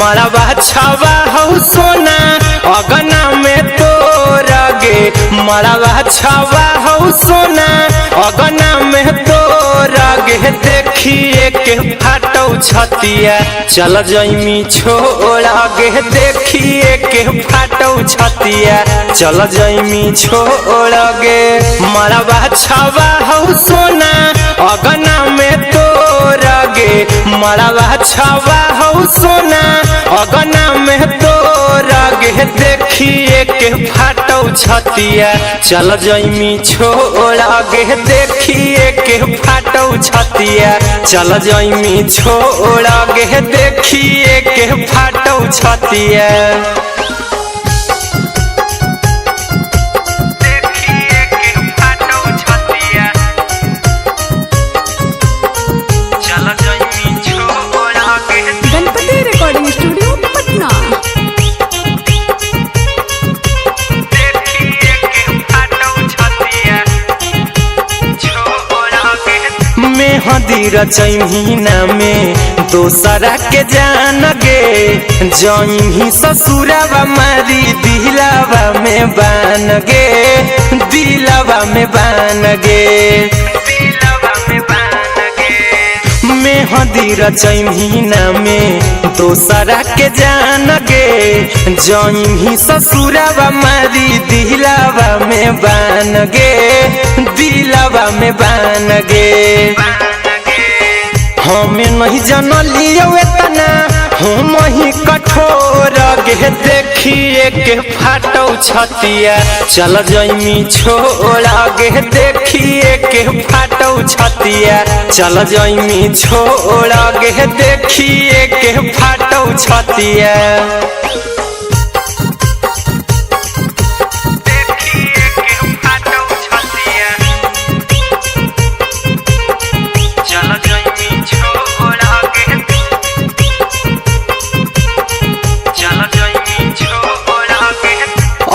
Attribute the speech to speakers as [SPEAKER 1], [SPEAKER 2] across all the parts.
[SPEAKER 1] मरवा छवा हौ सोना अगना में तोरा गे मरवा छवा हौ सोना अगना में तोरा गे देखिए के फाटौ छतिया चल जइमी छोड़ा गे देखिए के फाटौ छतिया चल जइमी छोड़ा गे मरवा छवा हौ सोना अगना में तोरा गे मरवा छवा हौ सोना अगना में तोरा गे देखिए के फाटौ छतिया चल जइमी छोड़ा गे देखिए के फाटौ छतिया चल जइमी छोड़ा गे देखिए के फाटौ छतिया मेहंदी रचैना में दोसरा के जान गे जइमी ससुरावा मारी दिलावा में बान गे दिलावा में बान गे मेहंदी रचैना में दोसरा के जान गे जइमी ससुरावा मारी दिलावा में बान गे दिलावा में बान गे हमें नहीं जनलियो इतना हम ही कठोर गे देखिए के फाटौ छतिया चल जइमी छोड़ा गे देखिए के फाटौ छतिया चल जइमी छोड़ा गे देखिए के फाटौ छतिया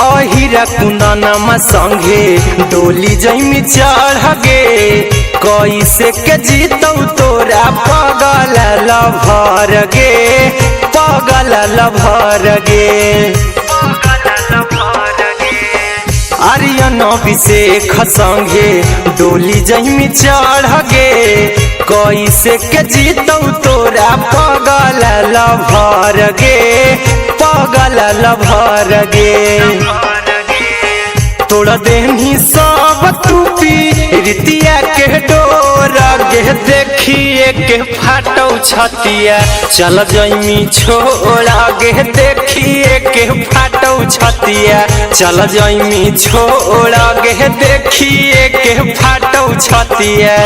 [SPEAKER 1] अहिरा कुंदनमा संगे डोली जइमी चढ़ गे कैसे के जीतौ तोरा पगल लभर गे पगल लभर गे आर्यन अभिषेक संगे डोली जइमी चढ़ गे कैसे के जीतौ तोरा पगल लभर गे पगल लभर गे तोड़ देनी सब टूपी रितिया के डोर गे देखिए के फाटौ छतिया चल जइमी छोड़ा गे देखिए के फाटौ छतिया चल जइमी छोड़ा गे देखिए के फाटौ छतिया।